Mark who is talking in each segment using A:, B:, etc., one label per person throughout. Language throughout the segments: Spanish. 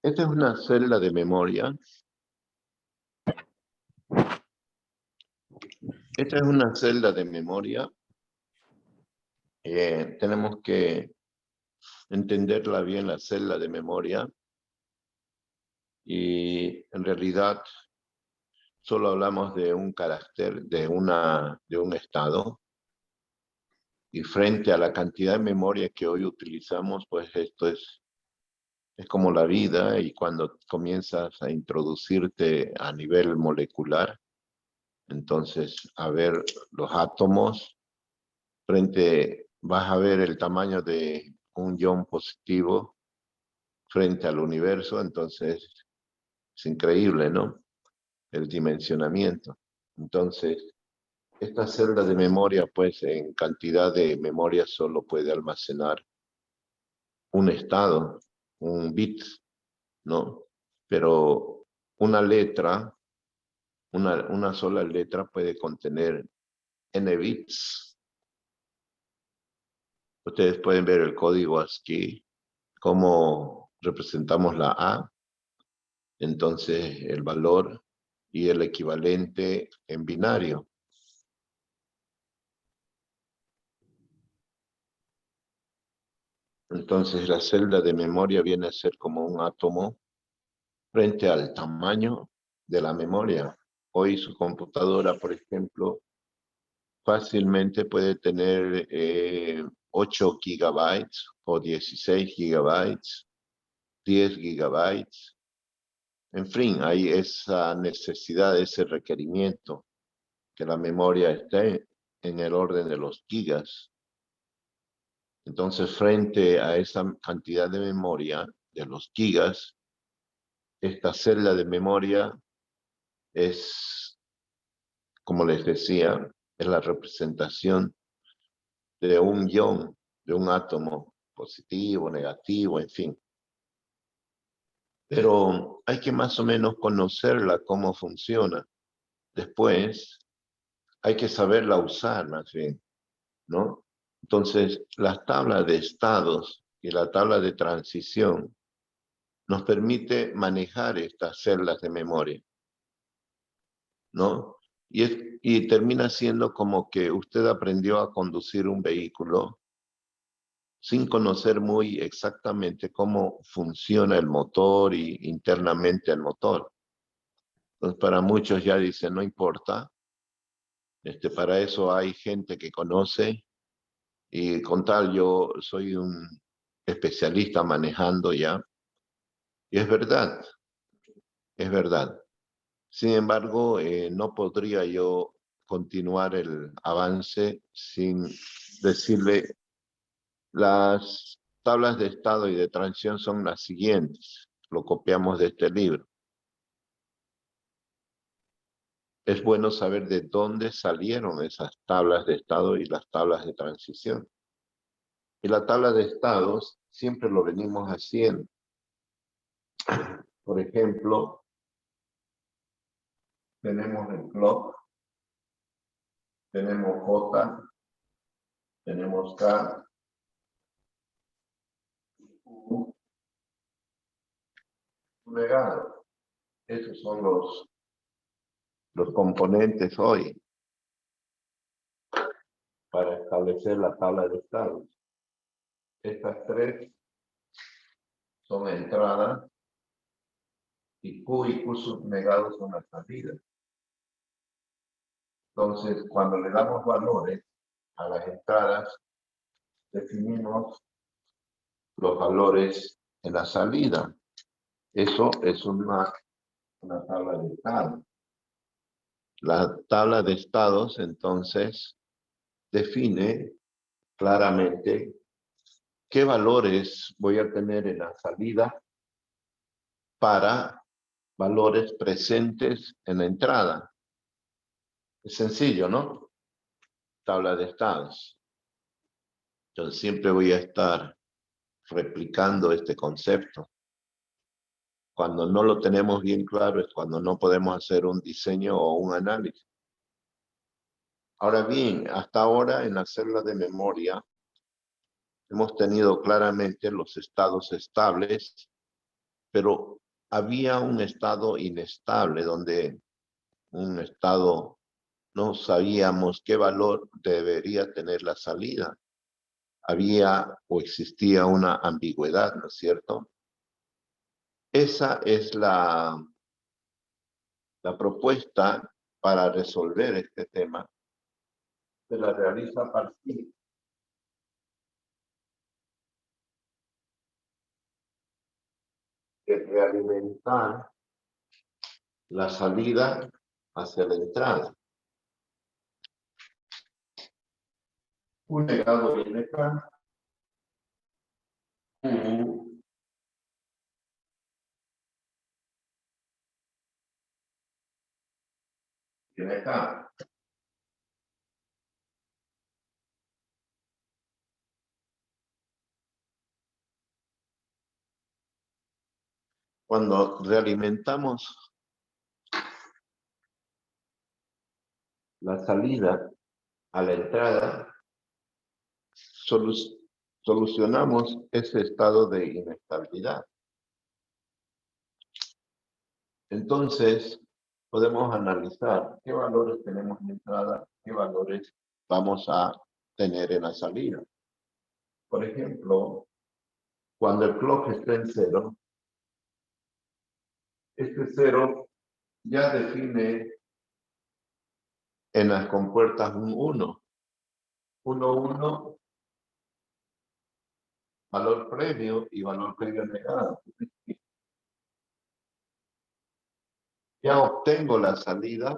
A: Esta es una celda de memoria. Esta es una celda de memoria. Tenemos que entenderla bien, la celda de memoria. Y en realidad solo hablamos de un carácter, de un estado. Y frente a la cantidad de memoria que hoy utilizamos, pues esto es como la vida, y cuando comienzas a introducirte a nivel molecular, entonces a ver los átomos, vas a ver el tamaño de un ion positivo frente al universo, entonces es increíble, ¿no? El dimensionamiento. Entonces, esta celda de memoria, pues en cantidad de memoria solo puede almacenar un estado, un bit, ¿no? Pero una letra, una sola letra puede contener n bits. Ustedes pueden ver el código ASCII, cómo representamos la A, entonces el valor y el equivalente en binario. Entonces la celda de memoria viene a ser como un átomo frente al tamaño de la memoria. Hoy su computadora, por ejemplo, fácilmente puede tener 8 gigabytes o 16 gigabytes, 10 gigabytes. En fin, hay esa necesidad, ese requerimiento, que la memoria esté en el orden de los gigas. Entonces, frente a esa cantidad de memoria, de los gigas, esta celda de memoria es, como les decía, es la representación de un ion, de un átomo positivo, negativo, en fin. Pero hay que más o menos conocerla, cómo funciona. Después, hay que saberla usar más bien, ¿no? Entonces, las tablas de estados y la tabla de transición nos permite manejar estas celdas de memoria, ¿no? Y termina siendo como que usted aprendió a conducir un vehículo sin conocer muy exactamente cómo funciona el motor y internamente el motor. Entonces, para muchos ya dicen, no importa, para eso hay gente que conoce, y con tal yo soy un especialista manejando ya. Y es verdad, es verdad. Sin embargo, no podría yo continuar el avance sin decirle, las tablas de estado y de transición son las siguientes. Lo copiamos de este libro. Es bueno saber de dónde salieron esas tablas de estado y las tablas de transición. Y la tabla de estados siempre lo venimos haciendo. Por ejemplo, tenemos el clock, tenemos J, tenemos K, U, legado. Esos son los componentes hoy para establecer la tabla de estados. Estas tres son entradas y Q y Q subnegados son las salidas. Entonces, cuando le damos valores a las entradas, definimos los valores en la salida. Eso es una tabla de estados. La tabla de estados, entonces, define claramente qué valores voy a tener en la salida para valores presentes en la entrada. Es sencillo, ¿no? Tabla de estados. Entonces siempre voy a estar replicando este concepto. Cuando no lo tenemos bien claro es cuando no podemos hacer un diseño o un análisis. Ahora bien, hasta ahora en la celda de memoria hemos tenido claramente los estados estables pero había un estado inestable, donde un estado no sabíamos qué valor debería tener la salida. Había o existía una ambigüedad, ¿no es cierto? Esa es la propuesta para resolver este tema. Se la realiza a partir de realimentar la salida hacia la entrada. Un legado viene acá. Viene acá. Cuando realimentamos la salida a la entrada, solucionamos ese estado de inestabilidad. Entonces, podemos analizar qué valores tenemos en entrada, qué valores vamos a tener en la salida. Por ejemplo, cuando el clock está en 0, este 0 ya define en las compuertas un 1. 1, 1, valor previo y valor previo negado. Ya obtengo la salida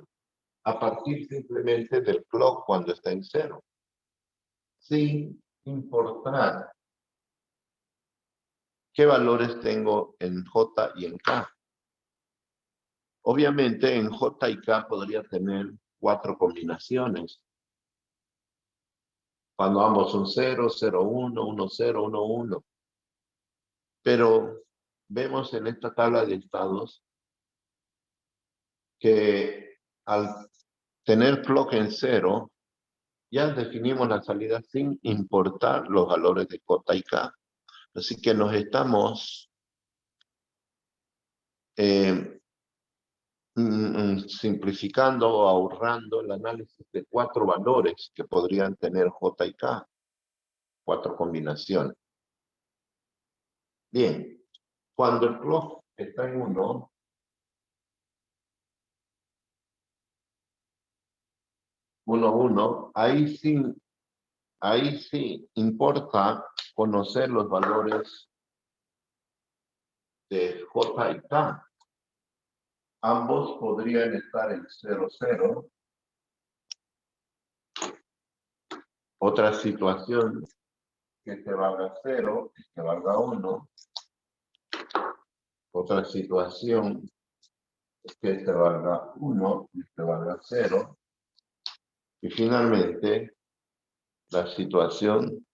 A: a partir simplemente del clock cuando está en 0, sin importar qué valores tengo en J y en K. Obviamente en J y K podría tener 4 combinaciones. Cuando ambos son 0, 0, 1, 1, 0, 1, 1. Pero vemos en esta tabla de estados que al tener clock en 0, ya definimos la salida sin importar los valores de J y K. Así que nos estamos simplificando o ahorrando el análisis de 4 valores que podrían tener J y K. 4 combinaciones. Bien, cuando el clock está en 1, ahí sí importa conocer los valores de J y K. Ambos podrían estar en 0, 0. Otra situación que te valga 0 y que valga 1. Otra situación es que te valga 1 y te valga 0. Y finalmente, la situación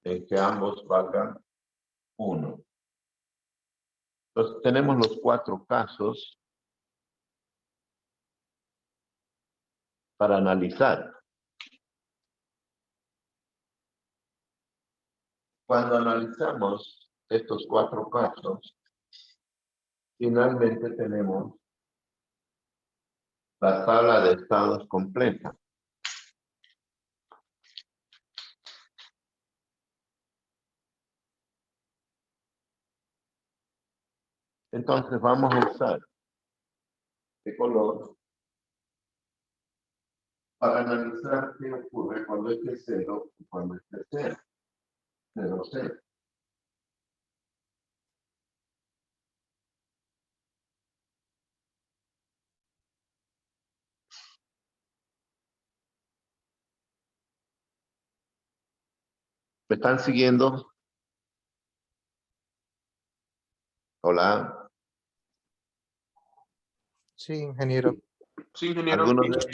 A: en que ambos valgan 1. Entonces, tenemos los 4 casos para analizar. Cuando analizamos estos 4 casos, finalmente tenemos la tabla de estados completa. Entonces vamos a usar este color para analizar qué ocurre cuando esté 0 y cuando esté 0. 0, 0. ¿Me están siguiendo? Hola.
B: Sí, ingeniero.
C: Sí, ingeniero.
A: Algunos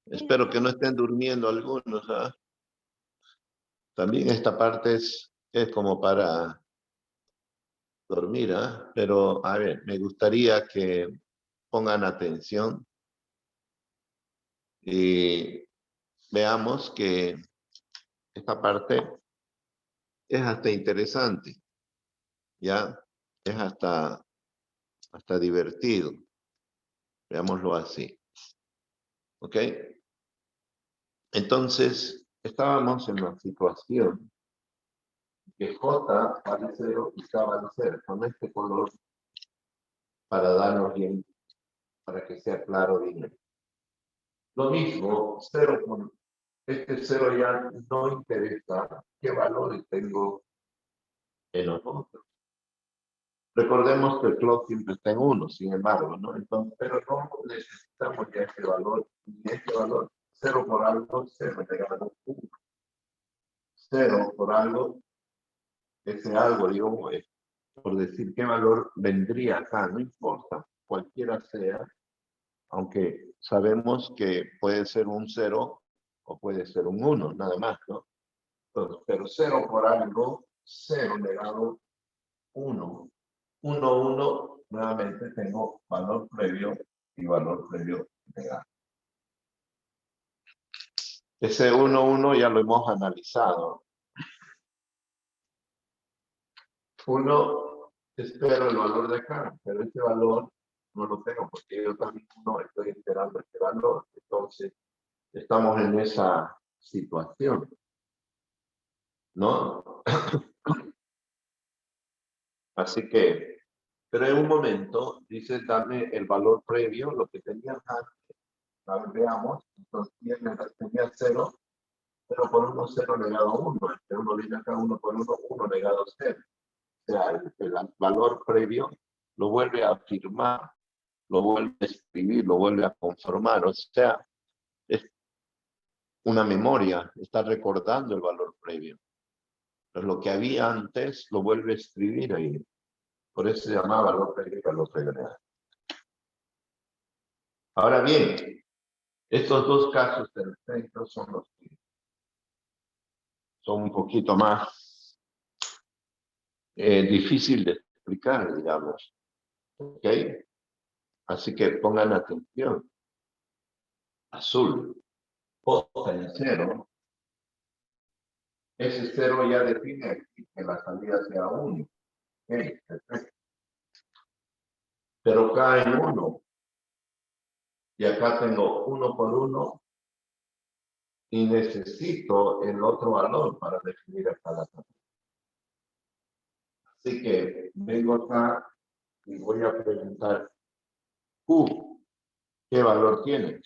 A: espero que no estén durmiendo algunos. ¿Ah? También esta parte es como para dormir, ¿ah? Pero a ver, me gustaría que pongan atención y veamos que esta parte es hasta interesante, ¿ya? Es hasta divertido. Veámoslo así. ¿Ok? Entonces, estábamos en una situación que J vale 0 y K vale 0. Con este color para darnos bien, para que sea claro bien. Lo mismo, 0 con este 0 ya no interesa qué valores tengo en los otros. Recordemos que el clock siempre está en 1, sin embargo, ¿no? Entonces, pero no necesitamos ya este valor, y este valor, 0 por algo, 0 negado 1. 0 por algo, ese algo, digo, por decir qué valor vendría acá, no importa, cualquiera sea, aunque sabemos que puede ser un 0 o puede ser un 1, nada más, ¿no? Entonces, pero 0 por algo, 0 negado 1. 1, 1, nuevamente tengo valor previo y valor previo negado. Ese 1, 1 ya lo hemos analizado. 1, espero el valor de acá, pero este valor no lo tengo porque yo también no estoy esperando este valor. Entonces, estamos en esa situación, ¿no? Así que, pero en un momento, dice, dame el valor previo, lo que tenías antes. A ver, veamos. Entonces, tenía 0, 0 por 1, 0 negado 1. Este 1 viene acá, 1 por 1, 1 negado 0. O sea, el valor previo lo vuelve a afirmar, lo vuelve a escribir, lo vuelve a conformar. O sea, es una memoria, está recordando el valor previo. Pero lo que había antes lo vuelve a escribir ahí. Por eso se llamaba valor previo y valor previo negado. Ahora bien, estos dos casos del centro son los que son un poquito más difícil de explicar, digamos. ¿Ok? Así que pongan atención. Azul, J en 0. Ese 0 ya define aquí que la salida sea 1. ¿Ok? Perfecto. Pero K en 1. Y acá tengo 1 por 1. Y necesito el otro valor para definir acá la salida. Así que vengo acá y voy a preguntar Q, ¿qué valor tiene?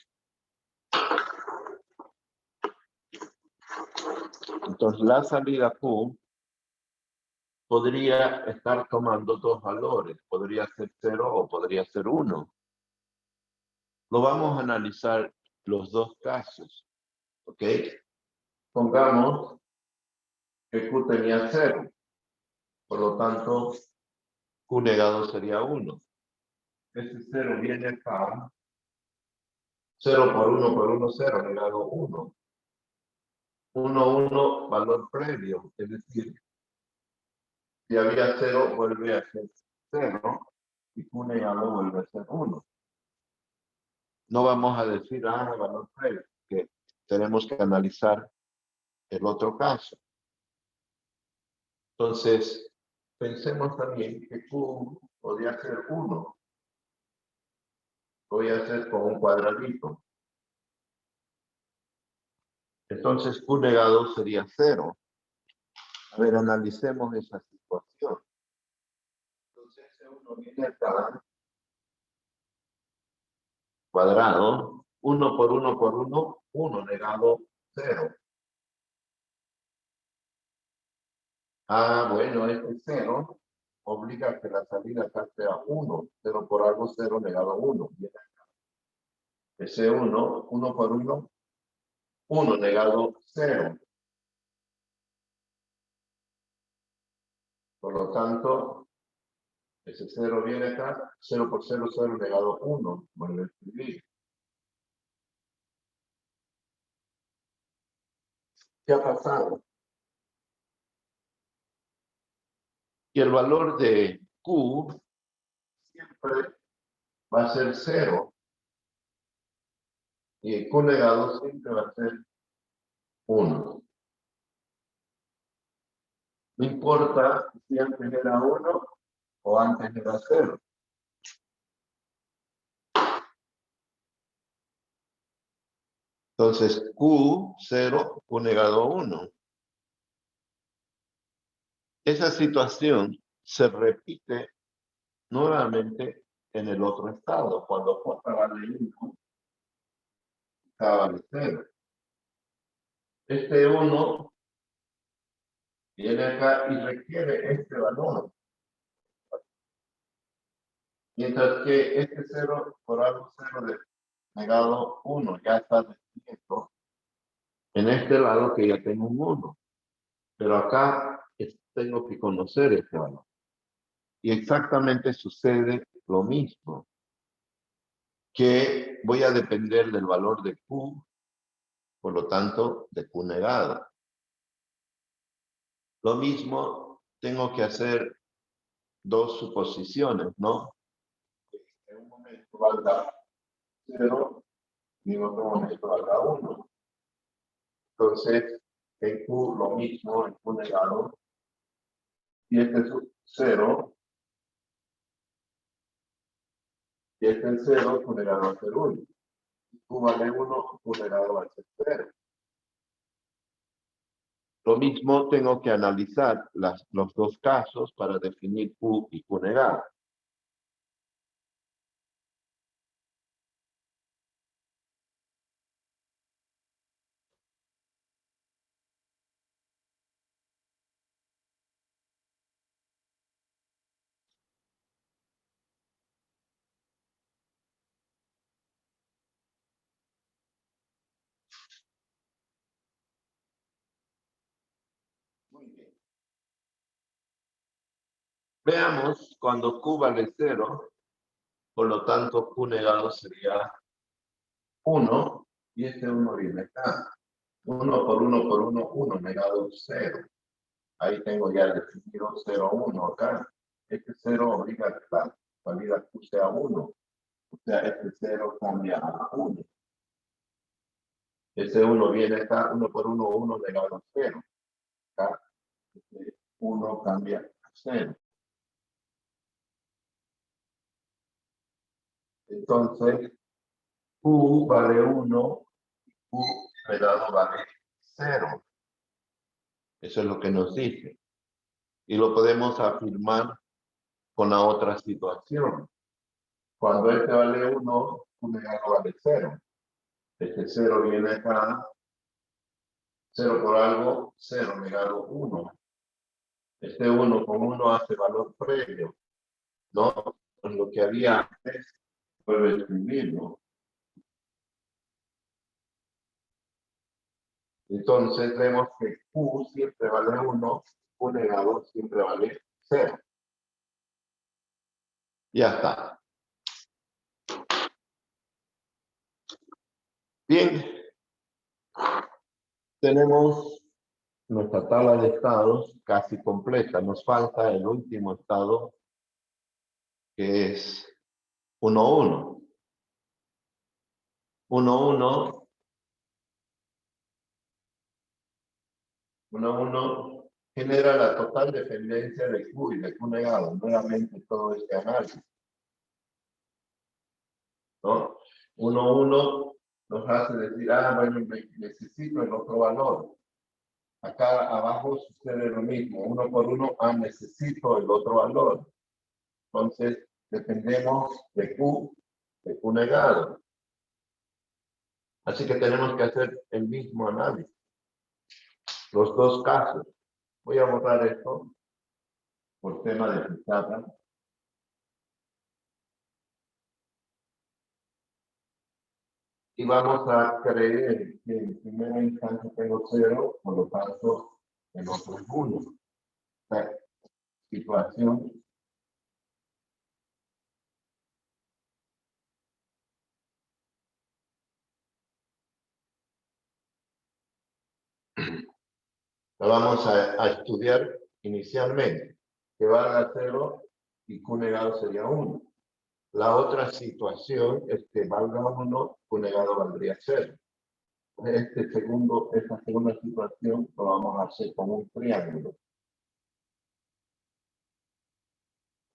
A: Entonces la salida Q podría estar tomando dos valores, podría ser 0 o podría ser 1. Lo vamos a analizar los dos casos, ¿ok? Pongamos que Q tenía 0, por lo tanto Q negado sería 1. Ese 0 viene acá, 0 por 1 por 1, 0, negado 1. 1, 1, valor previo, es decir, si había 0, vuelve a ser 0, y Q negado vuelve a ser 1. No vamos a decir, valor previo, que tenemos que analizar el otro caso. Entonces, pensemos también que Q podría ser 1. Voy a hacer con un cuadradito. Entonces, Q negado sería 0. A ver, analicemos esa situación. Entonces, uno viene acá, cuadrado, 1 por 1 por 1, 1 negado 0. Bueno, este 0 obliga a que la salida acá sea 1. 0 por algo, 0 negado 1. Ese 1, 1 por 1, 1 negado 0. Por lo tanto, ese 0 viene acá, 0 por 0, 0 negado 1. Vuelve a escribir. ¿Qué ha pasado? Y el valor de Q siempre va a ser 0. Y Q negado siempre va a ser 1. No importa si antes era 1 o antes era 0. Entonces, Q, 0, Q negado 1. Esa situación se repite nuevamente en el otro estado. Cuando J vale 1, K vale 0. Este 1 viene acá y requiere este valor. Mientras que este 0, por algo 0 de negado 1, ya está definido en este lado que ya tengo un 1. Pero acá tengo que conocer este valor. Y exactamente sucede lo mismo, que voy a depender del valor de Q, por lo tanto, de Q negado. Lo mismo tengo que hacer dos suposiciones, ¿no? En un momento valga 0 y en otro momento valga 1. Entonces, en Q lo mismo, en Q negado, y este es 0, y este es 0, Q negado va a ser 1. Q vale 1, Q negado va a ser 0. Lo mismo tengo que analizar los dos casos para definir Q y Q negado. Muy bien. Veamos cuando Q vale 0, por lo tanto Q negado sería 1, y este 1 viene acá. 1 por 1 por 1, 1, negado 0. Ahí tengo ya definido 0, 1 acá. Este 0 obliga a que la salida Q sea 1. O sea, este 0 cambia a 1. Ese 1 viene acá, 1 por 1, 1, negado 0. Acá, este 1 cambia a 0. Entonces, Q vale 1, Q negado vale 0. Eso es lo que nos dice. Y lo podemos afirmar con la otra situación. Cuando este vale 1, Q negado vale 0. Este 0 viene acá, 0 por algo, 0 negado 1. Este 1 con 1 hace valor previo, ¿no? Pues lo que había antes, puedo escribirlo. Entonces vemos que Q siempre vale 1, Q negado siempre vale 0. Ya está. Bien. Tenemos nuestra tabla de estados casi completa. Nos falta el último estado, que es 1, 1. 1, 1. 1, 1 genera la total dependencia de Q y de Q negado. Nuevamente todo este análisis, ¿no? 1, 1 nos hace decir, bueno, necesito el otro valor. Acá abajo sucede lo mismo. 1 por 1, necesito el otro valor. Entonces, dependemos de Q negado. Así que tenemos que hacer el mismo análisis. Los dos casos. Voy a borrar esto por tema de pizarra. Y vamos a creer que en primera instancia tengo 0, por lo tanto, el otro es 1. Esta situación la vamos a estudiar inicialmente, que valga 0 y Q negado sería 1. La otra situación es que valga 1, Q negado valdría 0. Esta segunda situación lo vamos a hacer con un triángulo.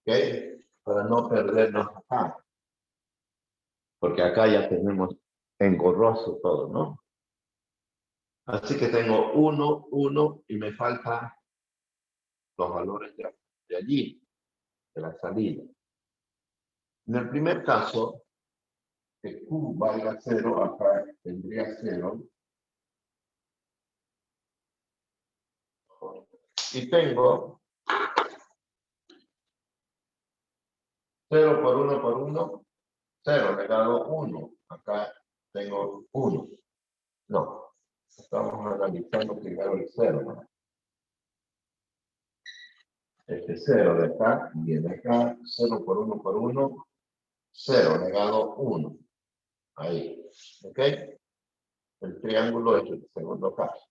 A: ¿Ok? Para no perdernos acá. Porque acá ya tenemos engorroso todo, ¿no? Así que tengo 1, 1 y me faltan los valores de allí, de la salida. En el primer caso, que Q valga 0, acá tendría 0. Y tengo 0 por 1 por 1, 0 negado 1. Acá tengo 1. No, estamos analizando primero el 0, ¿no? Este 0 de acá viene acá, 0 por 1 por 1, 0 negado 1. Ahí, ¿ok? El triángulo es el segundo caso.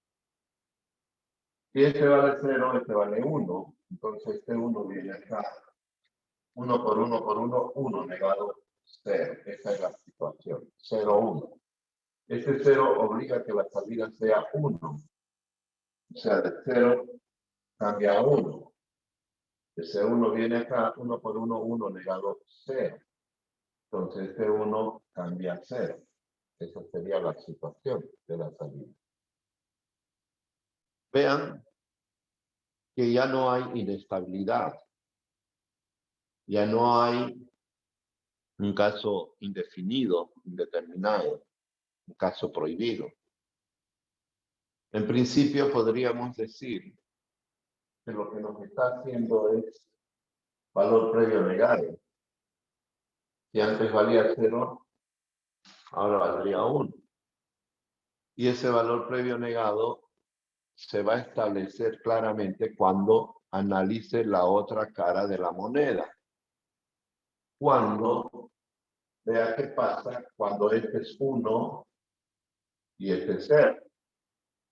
A: Si este vale 0, este vale 1. Entonces este 1 viene acá. 1 por 1 por 1, 1 negado 0. Esa es la situación. 0, 1. Este 0 obliga a que la salida sea 1. O sea, de 0 cambia a 1. Ese 1 viene acá, 1 por 1, 1 negado 0. Entonces este 1 cambia a 0. Esa sería la situación de la salida. Vean que ya no hay inestabilidad. Ya no hay un caso indefinido, indeterminado, un caso prohibido. En principio podríamos decir que lo que nos está haciendo es valor previo negado. Si antes valía 0, ahora valdría 1. Y ese valor previo negado se va a establecer claramente cuando analice la otra cara de la moneda. Cuando vea qué pasa cuando este es 1 y este es 0.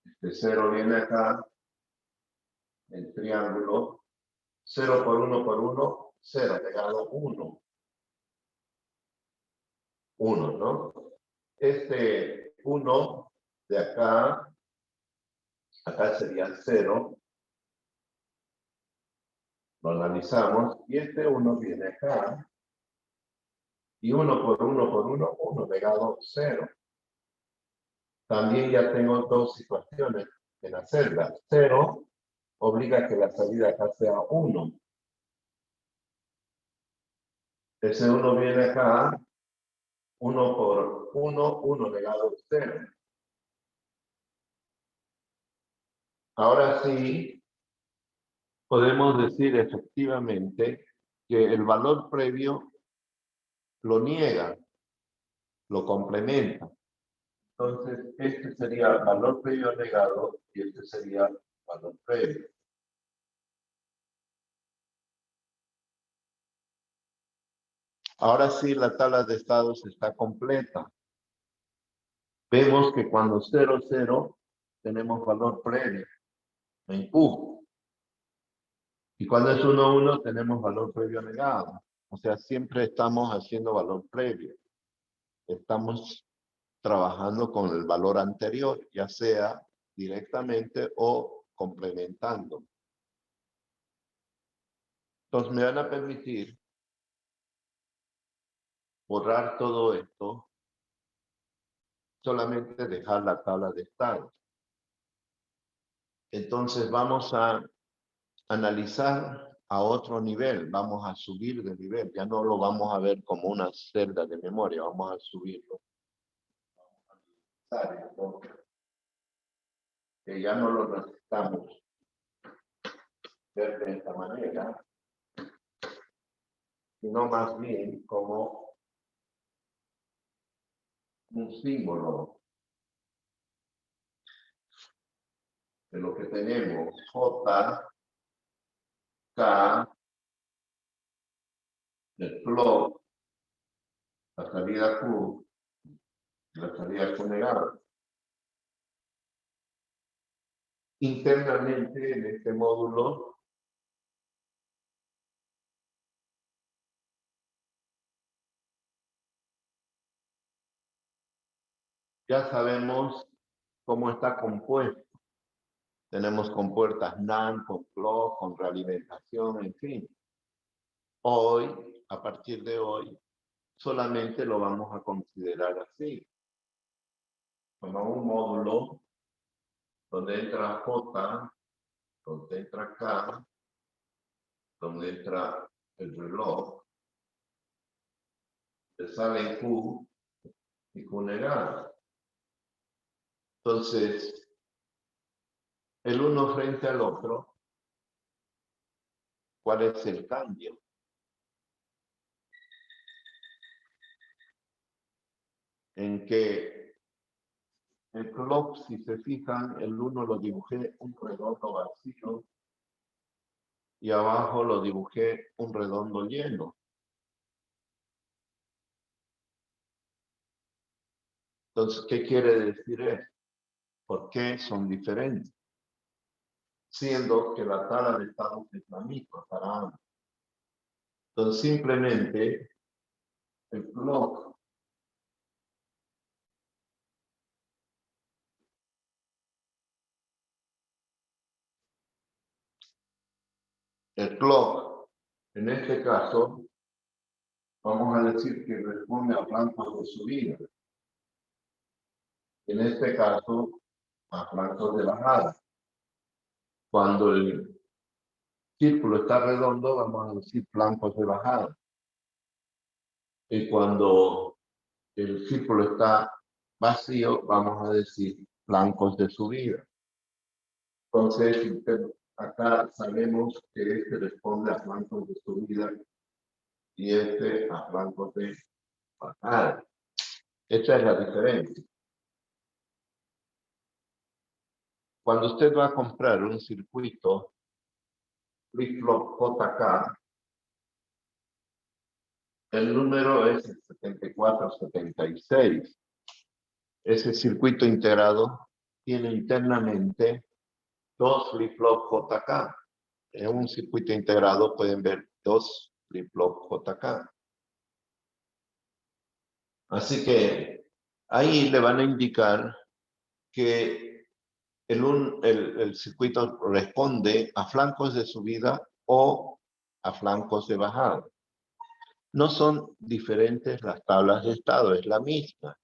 A: Este 0 viene acá, el triángulo, 0 por 1 por 1, 0 negado 1. 1, ¿no? Este 1 de acá sería 0. Lo analizamos y este 1 viene acá. Y 1 por 1 por 1, 1 negado 0. También ya tengo dos situaciones en la celda. 0 obliga a que la salida acá sea 1. Ese 1 viene acá. 1 por 1, 1 negado 0. Ahora sí, podemos decir efectivamente que el valor previo lo niega, lo complementa. Entonces, este sería valor previo negado y este sería valor previo. Ahora sí, la tabla de estados está completa. Vemos que cuando 0, 0, tenemos valor previo en Q. Y cuando es 1, 1, tenemos valor previo negado. O sea, siempre estamos haciendo valor previo. Estamos trabajando con el valor anterior, ya sea directamente o complementando. Entonces me van a permitir borrar todo esto, solamente dejar la tabla de estados. Entonces vamos a analizar a otro nivel, vamos a subir de nivel, ya no lo vamos a ver como una celda de memoria, vamos a subirlo. Que ya no lo necesitamos ver de esta manera, sino más bien como un símbolo de lo que tenemos, J, K, el flow, la salida Q, la salida Q negada. Internamente en este módulo ya sabemos cómo está compuesto. Tenemos compuertas NAND, con flow, con realimentación, en fin. hoy, a partir de hoy, solamente lo vamos a considerar así, como un módulo donde entra J, donde entra K, donde entra el reloj, te sale Q y Q negado. Entonces, el uno frente al otro, ¿cuál es el cambio? En que el clock, si se fijan, el 1 lo dibujé un redondo vacío y abajo lo dibujé un redondo lleno. Entonces, ¿qué quiere decir esto? ¿Por qué son diferentes? Siendo que la tabla de estados es la misma para ambos. Entonces, simplemente el clock en este caso, vamos a decir que responde a flancos de subida. En este caso, a flancos de bajada. Cuando el círculo está redondo, vamos a decir flancos de bajada. Y cuando el círculo está vacío, vamos a decir flancos de subida. Entonces, acá sabemos que este responde a flancos de subida y este a flancos de bajada. Esta es la diferencia. Cuando usted va a comprar un circuito flip-flop JK, el número es el 7476. Ese circuito integrado tiene internamente dos flip-flop JK. En un circuito integrado pueden ver dos flip-flop JK. Así que ahí le van a indicar que el circuito responde a flancos de subida o a flancos de bajada. No son diferentes las tablas de estado, es la misma.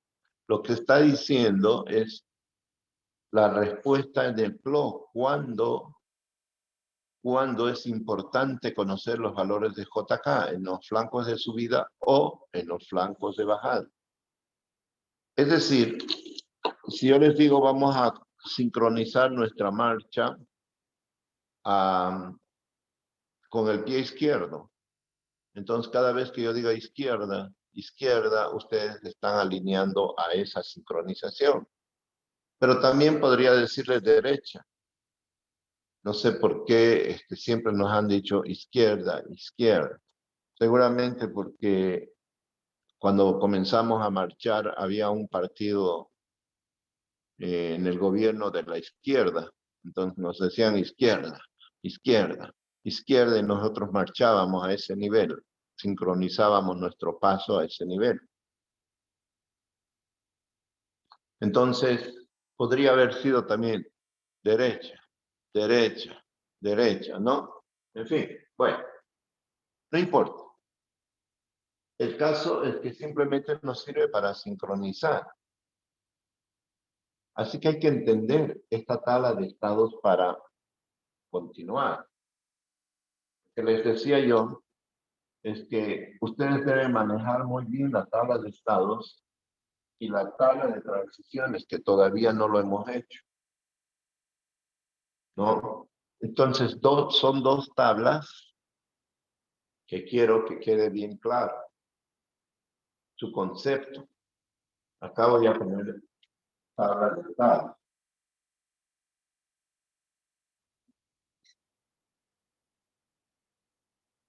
A: Lo que está diciendo es la respuesta del clock, cuando es importante conocer los valores de JK en los flancos de subida o en los flancos de bajada. Es decir, si yo les digo vamos a sincronizar nuestra marcha con el pie izquierdo, entonces cada vez que yo diga izquierda, izquierda, ustedes están alineando a esa sincronización. Pero también podría decirles derecha. No sé por qué siempre nos han dicho izquierda, izquierda. Seguramente porque cuando comenzamos a marchar había un partido en el gobierno de la izquierda. Entonces nos decían izquierda, izquierda, izquierda y nosotros marchábamos a ese nivel. Sincronizábamos nuestro paso a ese nivel. Entonces podría haber sido también derecha, derecha, derecha, ¿no? En fin, bueno, no importa. El caso es que simplemente nos sirve para sincronizar. Así que hay que entender esta tabla de estados para continuar. Lo que les decía yo es que ustedes deben manejar muy bien la tabla de estados y la tabla de transiciones, que todavía no lo hemos hecho, ¿no? Entonces, son dos tablas que quiero que quede bien claro su concepto. Acá voy a poner tabla de estados.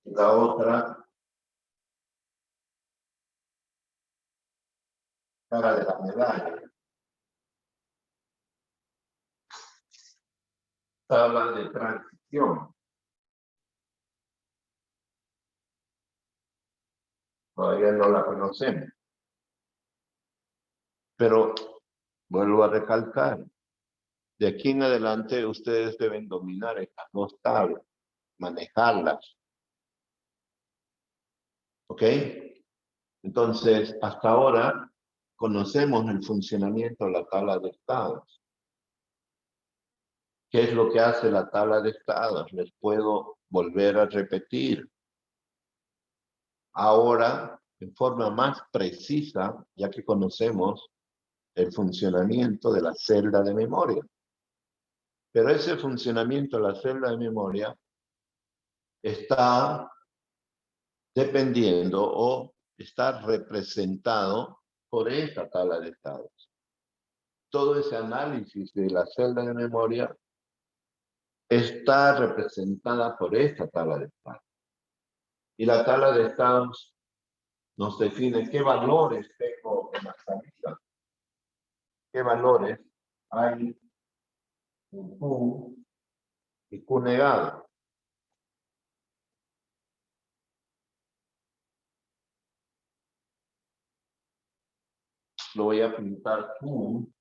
A: La otra, cara de la medalla. Tabla de transición. Todavía no la conocemos. Pero vuelvo a recalcar, de aquí en adelante ustedes deben dominar estas dos tablas, manejarlas. ¿Ok? Entonces, hasta ahora conocemos el funcionamiento de la tabla de estados. ¿Qué es lo que hace la tabla de estados? Les puedo volver a repetir. Ahora, en forma más precisa, ya que conocemos el funcionamiento de la celda de memoria. Pero ese funcionamiento de la celda de memoria está dependiendo o está representado por esta tabla de estados. Todo ese análisis de la celda de memoria está representada por esta tabla de estados. Y la tabla de estados nos define qué valores tengo en la salida, qué valores hay en Q y Q negado. Lo voy a pintar Q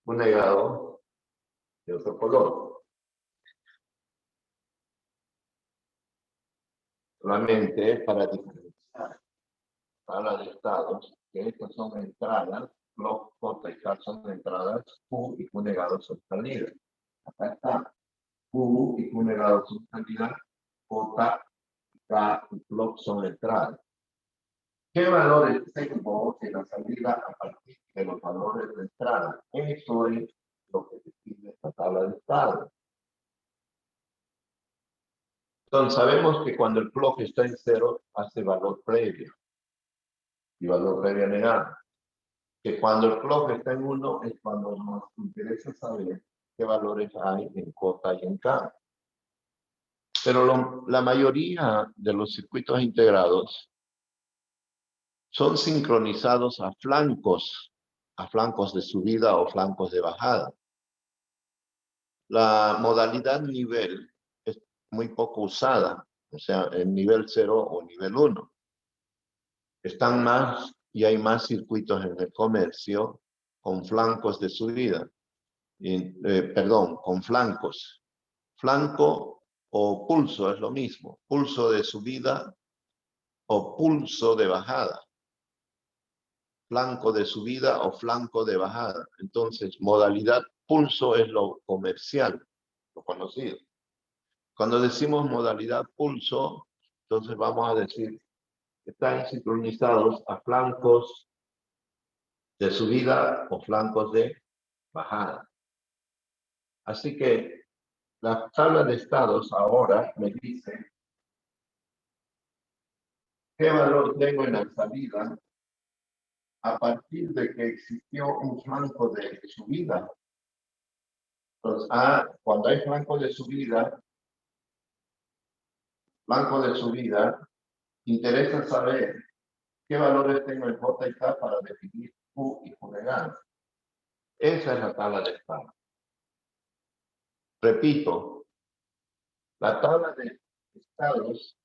A: negado de otro color. Solamente para diferenciar tabla de estados, que estas son entradas, block, J y K son entradas, Q y Q negado son salidas. Acá está. Q y Q negado son salidas, J, K y block son entradas. ¿Qué valores tengo en la salida a partir de los valores de entrada? Eso es lo que define esta tabla de estados. Entonces sabemos que cuando el clock está en 0, hace valor previo y valor previo negado. Que cuando el clock está en 1 es cuando nos interesa saber qué valores hay en J y en K. Pero la mayoría de los circuitos integrados son sincronizados a flancos de subida o flancos de bajada. La modalidad nivel es muy poco usada, o sea, en nivel 0 o nivel 1. Están más y hay más circuitos en el comercio con flancos de subida. Perdón, con flancos. Flanco o pulso es lo mismo. Pulso de subida o pulso de bajada. Flanco de subida o flanco de bajada. Entonces, modalidad pulso es lo comercial, lo conocido. Cuando decimos modalidad pulso, entonces vamos a decir que están sincronizados a flancos de subida o flancos de bajada. Así que la tabla de estados ahora me dice qué valor tengo en la salida a partir de que existió un flanco de subida. Entonces, cuando hay flanco de subida, interesa saber qué valores tengo en J y K para definir Q y Q negado. Esa es la tabla de estados. Repito, la tabla de estados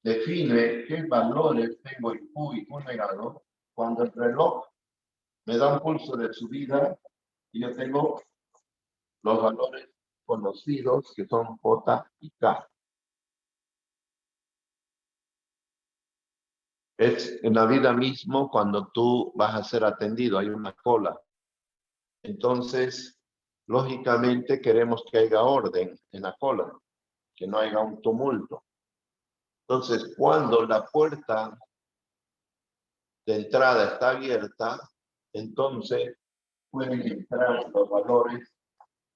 A: define qué valores tengo en Q y Q negado cuando el reloj me da un pulso de subida y yo tengo los valores conocidos que son J y K. Es en la vida mismo cuando tú vas a ser atendido, hay una cola. Entonces, lógicamente queremos que haya orden en la cola, que no haya un tumulto. Entonces, cuando la puerta de entrada está abierta, entonces pueden entrar los valores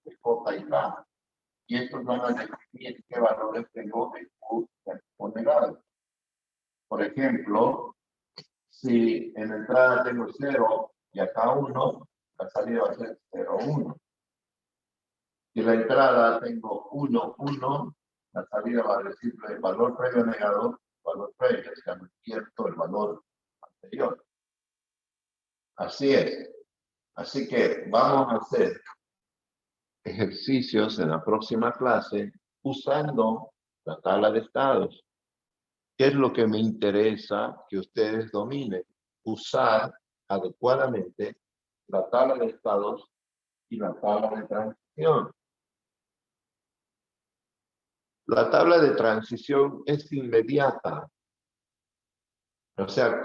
A: de J y K. Y estos van a definir qué valores tengo en Q negado. Por ejemplo, si en la entrada tengo 0 y acá 1, la salida va a ser 0, 1. Si en la entrada tengo 1, 1, la salida va a decir el valor previo negado, valor previo, o sea, no invierto el valor anterior. Así es. Así que vamos a hacer ejercicios en la próxima clase usando la tabla de estados. ¿Qué es lo que me interesa que ustedes dominen? Usar adecuadamente la tabla de estados y la tabla de transición. La tabla de transición es inmediata. O sea,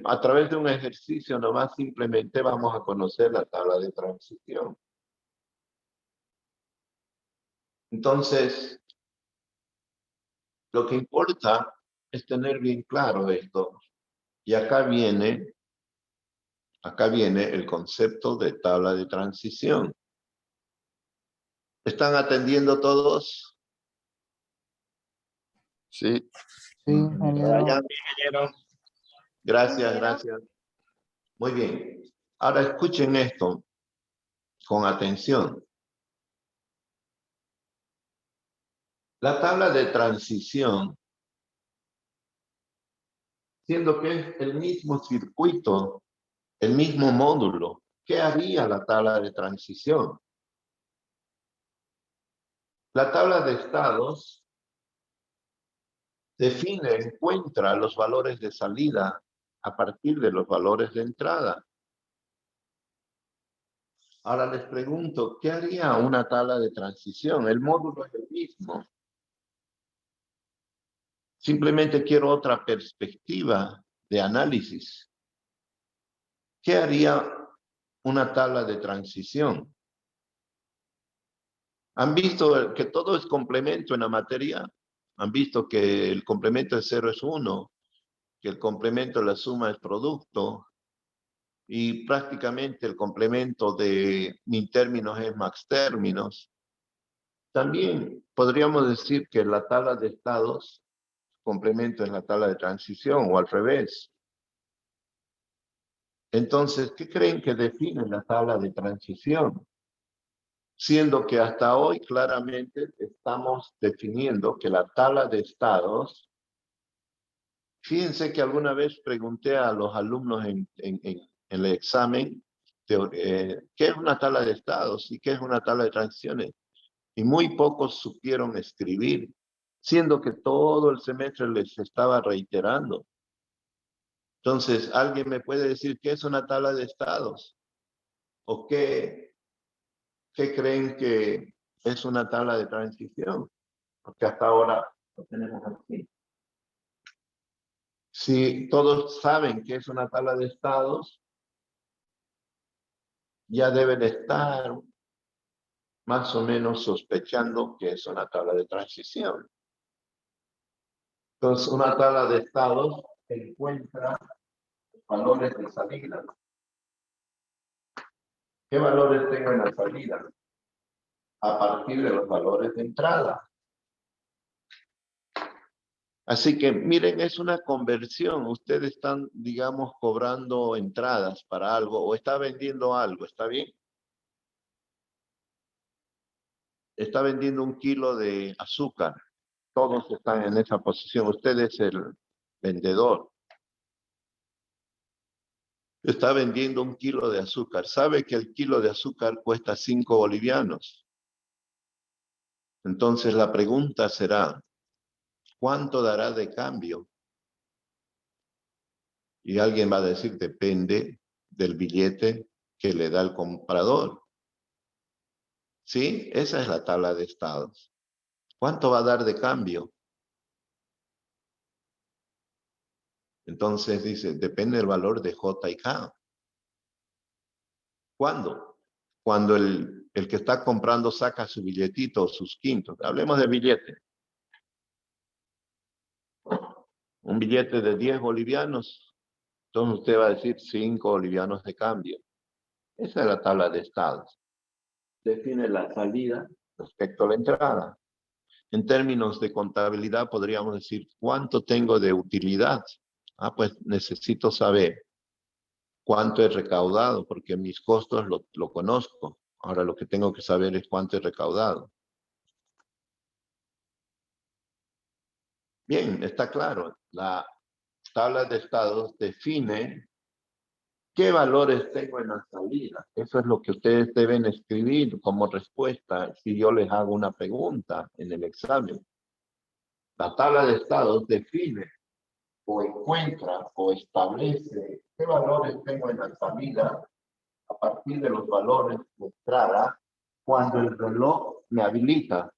A: a través de un ejercicio nomás simplemente vamos a conocer la tabla de transición. Entonces, lo que importa es tener bien claro esto. Y acá viene el concepto de tabla de transición. ¿Están atendiendo todos? Sí.
B: Sí, ingeniero.
A: Ingeniero. Gracias, gracias. Muy bien. Ahora escuchen esto con atención. La tabla de transición, siendo que es el mismo circuito, el mismo módulo, ¿qué haría la tabla de transición? La tabla de estados define, encuentra los valores de salida a partir de los valores de entrada. Ahora les pregunto, ¿qué haría una tabla de transición? El módulo es el mismo. Simplemente quiero otra perspectiva de análisis. ¿Qué haría una tabla de transición? ¿Han visto que todo es complemento en la materia? ¿Han visto que el complemento de 0 es 1? Que el complemento de la suma es producto? Y prácticamente el complemento de min términos es max términos. También podríamos decir que la tabla de estados complemento es la tabla de transición o al revés. Entonces, ¿qué creen que define la tabla de transición? Siendo que hasta hoy claramente estamos definiendo que la tabla de estados, fíjense que alguna vez pregunté a los alumnos en el examen, ¿qué es una tabla de estados y qué es una tabla de transiciones? Y muy pocos supieron escribir, siendo que todo el semestre les estaba reiterando. Entonces, ¿alguien me puede decir qué es una tabla de estados? ¿O qué creen que es una tabla de transición? Porque hasta ahora lo tenemos aquí. Si todos saben que es una tabla de estados, ya deben estar más o menos sospechando que es una tabla de transición. Entonces, una tabla de estados encuentra valores de salida. ¿Qué valores tengo en la salida? A partir de los valores de entrada. Así que miren, es una conversión. Ustedes están, digamos, cobrando entradas para algo o está vendiendo algo, ¿está bien? Está vendiendo 1 kilo de azúcar. Todos están en esa posición. Usted es el vendedor. Está vendiendo 1 kilo de azúcar. Sabe que el kilo de azúcar cuesta 5 bolivianos. Entonces la pregunta será, ¿cuánto dará de cambio? Y alguien va a decir, depende del billete que le da el comprador. ¿Sí? Esa es la tabla de estados. ¿Cuánto va a dar de cambio? Entonces dice, depende del valor de J y K. ¿Cuándo? Cuando el que está comprando saca su billetito o sus quintos. Hablemos de billete. Un billete de 10 bolivianos. Entonces usted va a decir 5 bolivianos de cambio. Esa es la tabla de estados. Define la salida respecto a la entrada. En términos de contabilidad podríamos decir, ¿cuánto tengo de utilidad? Ah, pues necesito saber cuánto he recaudado, porque mis costos lo conozco. Ahora lo que tengo que saber es cuánto he recaudado. Bien, está claro. La tabla de estados define qué valores tengo en la salida. Eso es lo que ustedes deben escribir como respuesta si yo les hago una pregunta en el examen. La tabla de estados define o encuentra o establece qué valores tengo en la salida a partir de los valores de entrada cuando el reloj me habilita.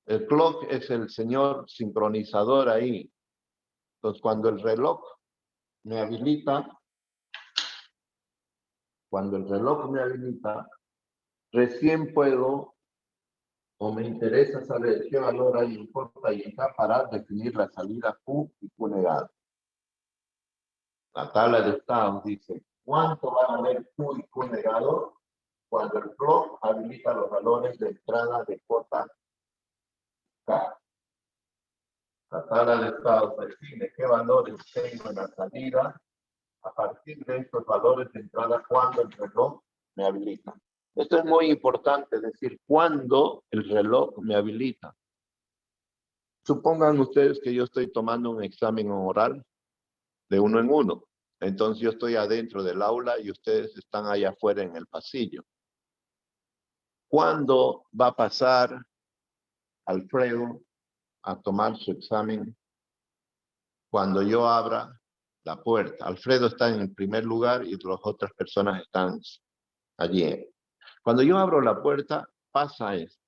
A: El clock es el señor sincronizador ahí. Entonces, cuando el reloj me habilita, recién puedo o me interesa saber qué valor hay en J y en K para definir la salida Q y Q negado. La tabla de estados dice cuánto va a valer Q y Q negado cuando el clock habilita los valores de entrada de J, K. La tabla de estados define qué valores tengo en la salida a partir de estos valores de entrada cuando el reloj me habilita. Esto es muy importante, decir cuándo el reloj me habilita. Supongan ustedes que yo estoy tomando un examen oral de 1 en 1. Entonces yo estoy adentro del aula y ustedes están allá afuera en el pasillo. ¿Cuándo va a pasar Alfredo a tomar su examen? Cuando yo abra la puerta. Alfredo está en el primer lugar y las otras personas están allí. Cuando yo abro la puerta, pasa esto.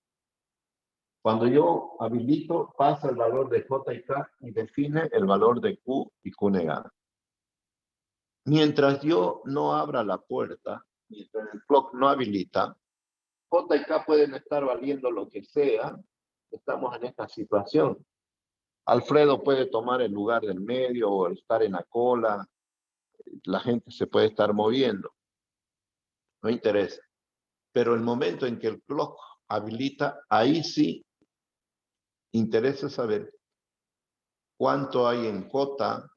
A: Cuando yo habilito, pasa el valor de J y K y define el valor de Q y Q negado. Mientras yo no abra la puerta, mientras el clock no habilita, J y K pueden estar valiendo lo que sea. Estamos en esta situación. Alfredo puede tomar el lugar del medio o estar en la cola. La gente se puede estar moviendo. No interesa. Pero el momento en que el clock habilita, ahí sí interesa saber cuánto hay en J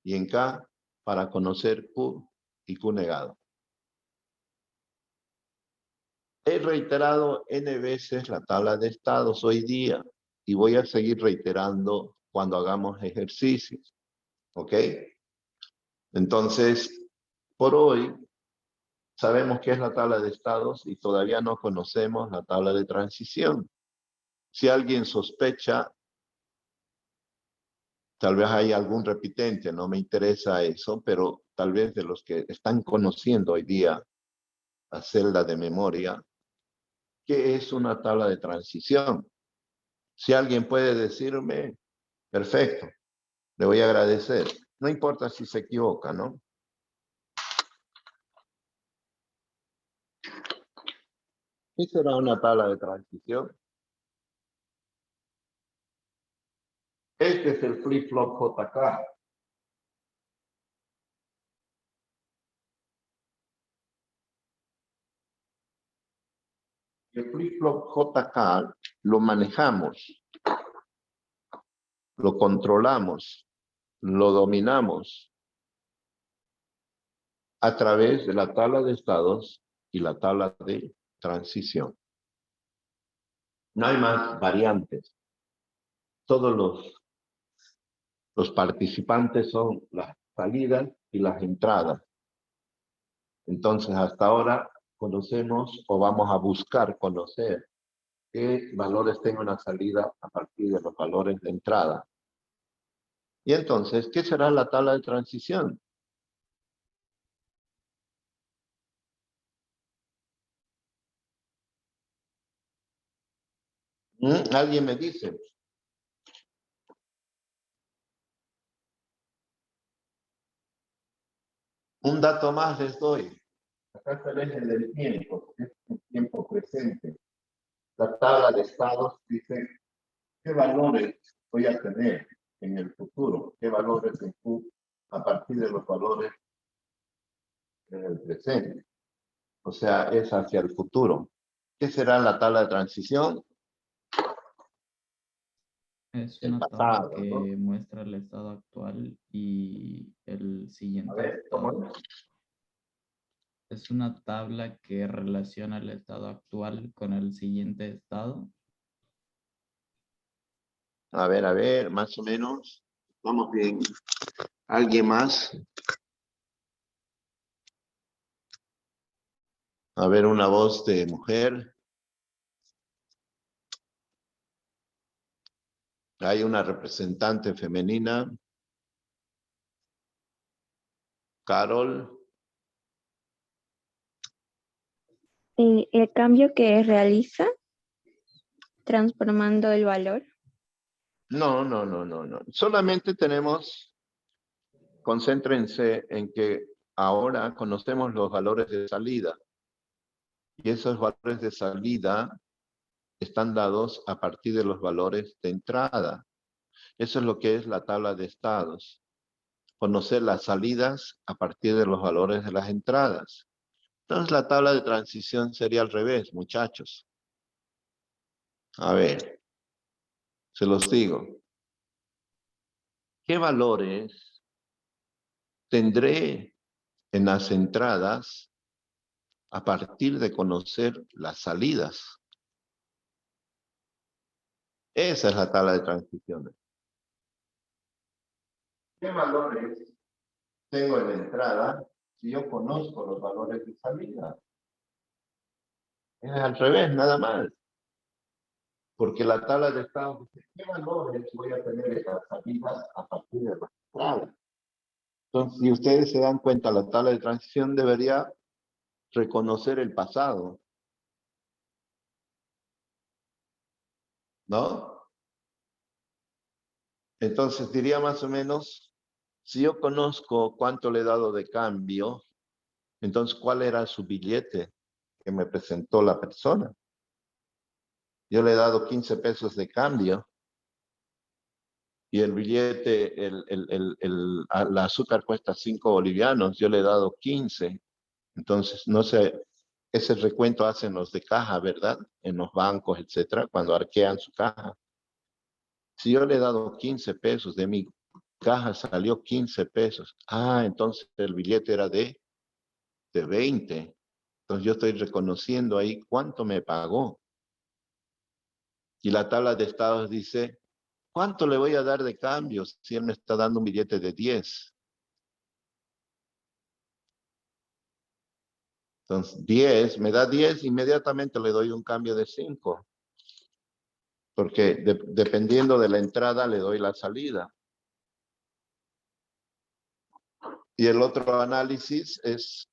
A: y en K para conocer Q y Q negado. He reiterado N veces la tabla de estados hoy día y voy a seguir reiterando cuando hagamos ejercicios. ¿Ok? Entonces, por hoy, sabemos qué es la tabla de estados y todavía no conocemos la tabla de transición. Si alguien sospecha, tal vez hay algún repitente, no me interesa eso, pero tal vez de los que están conociendo hoy día la celda de memoria, ¿qué es una tabla de transición? Si alguien puede decirme, perfecto, le voy a agradecer. No importa si se equivoca, ¿no? ¿Qué será una tabla de transición? Este es el flip-flop JK. El flip-flop JK lo manejamos, lo controlamos, lo dominamos a través de la tabla de estados y la tabla de transición. No hay más variantes. Todos los participantes son las salidas y las entradas. Entonces, hasta ahora conocemos o vamos a buscar conocer qué valores tengo en la salida a partir de los valores de entrada. Y entonces, ¿qué será la tabla de transición? ¿Alguien me dice? Un dato más les doy. Acá está el eje del tiempo, es el tiempo presente. La tabla de estados dice qué valores voy a tener en el futuro, qué valores en Q a partir de los valores en el presente. O sea, es hacia el futuro. ¿Qué será la tabla de transición?
C: Es
A: El
C: una
A: pasado,
C: tabla que
A: ¿no?
C: muestra el estado actual y el
A: A
C: siguiente
A: ver, ¿cómo
C: estado. Es una tabla que relaciona el estado actual con el siguiente estado.
A: a ver, más o menos. Vamos bien. ¿Alguien más? A ver, una voz de mujer. Hay una representante femenina. Carol.
B: El cambio que realiza transformando el valor.
A: No. Solamente concéntrense en que ahora conocemos los valores de salida. Y esos valores de salida están dados a partir de los valores de entrada. Eso es lo que es la tabla de estados. Conocer las salidas a partir de los valores de las entradas. Entonces la tabla de transición sería al revés, muchachos. A ver, se los digo. ¿Qué valores tendré en las entradas a partir de conocer las salidas? Esa es la tabla de transiciones. ¿Qué valores tengo en la entrada si yo conozco los valores de salida? Es al revés, nada más. Porque la tabla de estados dice, ¿qué valores voy a tener en las salidas a partir de la entrada? Entonces, si ustedes se dan cuenta, la tabla de transición debería reconocer el pasado, ¿no? Entonces, diría más o menos, si yo conozco cuánto le he dado de cambio, entonces, ¿cuál era su billete que me presentó la persona? Yo le he dado 15 pesos de cambio y el billete, el azúcar cuesta 5 bolivianos, yo le he dado 15. Entonces, no sé, ese recuento hacen los de caja, ¿verdad? En los bancos, etcétera, cuando arquean su caja. Si yo le he dado 15 pesos, de mi caja salió 15 pesos. Ah, entonces el billete era de 20. Entonces yo estoy reconociendo ahí cuánto me pagó. Y la tabla de estados dice, ¿cuánto le voy a dar de cambio si él me está dando un billete de 10? Entonces, 10, me da 10, inmediatamente le doy un cambio de 5. Porque dependiendo de la entrada le doy la salida. Y el otro análisis es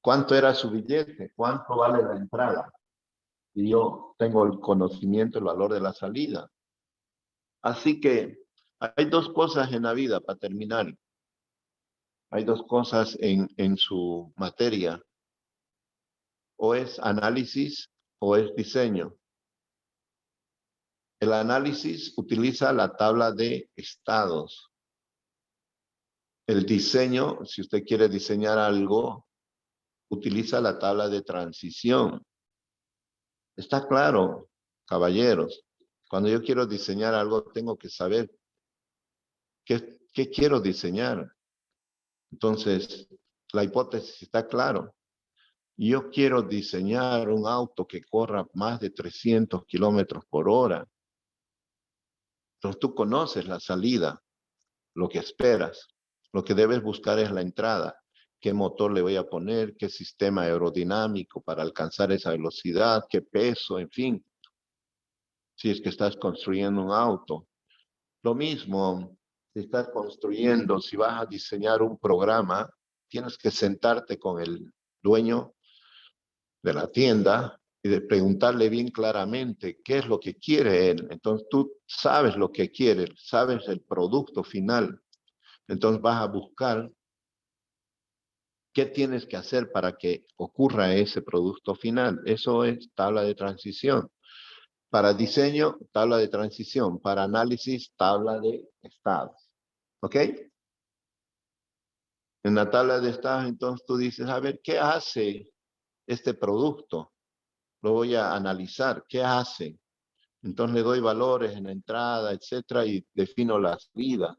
A: cuánto era su billete, cuánto vale la entrada. Y yo tengo el conocimiento, el valor de la salida. Así que hay dos cosas en la vida para terminar. Hay dos cosas en su materia. O es análisis o es diseño. El análisis utiliza la tabla de estados. El diseño, si usted quiere diseñar algo, utiliza la tabla de transición. Está claro, caballeros. Cuando yo quiero diseñar algo, tengo que saber qué quiero diseñar. Entonces, la hipótesis está claro. Yo quiero diseñar un auto que corra más de 300 kilómetros por hora. Entonces, tú conoces la salida, lo que esperas. Lo que debes buscar es la entrada. ¿Qué motor le voy a poner? ¿Qué sistema aerodinámico para alcanzar esa velocidad? ¿Qué peso? En fin. Si es que estás construyendo un auto. Lo mismo, si estás construyendo, si vas a diseñar un programa, tienes que sentarte con el dueño de la tienda y de preguntarle bien claramente qué es lo que quiere él. Entonces tú sabes lo que quiere, sabes el producto final. Entonces vas a buscar qué tienes que hacer para que ocurra ese producto final. Eso es tabla de transición. Para diseño, tabla de transición. Para análisis, tabla de estados. ¿Ok? En la tabla de estados, entonces tú dices, a ver, ¿qué hace este producto? Lo voy a analizar. ¿Qué hace? Entonces le doy valores en la entrada, etcétera, y defino la salida.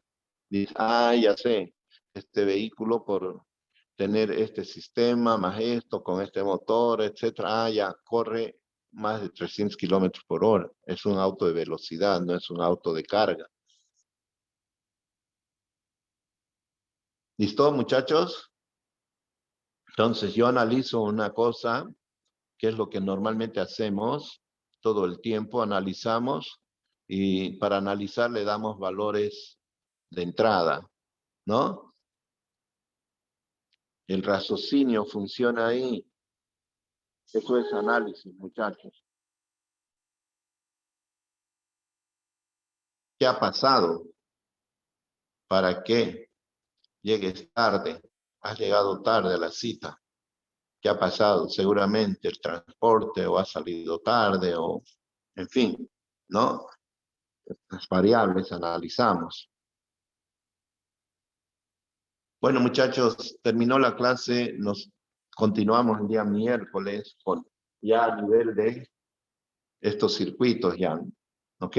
A: Dice, ya sé, este vehículo por tener este sistema, más esto, con este motor, etcétera, ya corre más de 300 kilómetros por hora. Es un auto de velocidad, no es un auto de carga. ¿Listo, muchachos? Entonces yo analizo una cosa, que es lo que normalmente hacemos todo el tiempo, analizamos y para analizar le damos valores de entrada, ¿no? El raciocinio funciona ahí. Eso es análisis, muchachos. ¿Qué ha pasado para que llegues tarde? Has llegado tarde a la cita. ¿Qué ha pasado? Seguramente el transporte o has salido tarde o, en fin, ¿no? Las variables analizamos. Bueno, muchachos, terminó la clase. Nos continuamos el día miércoles con ya a nivel de estos circuitos ya. ¿Ok?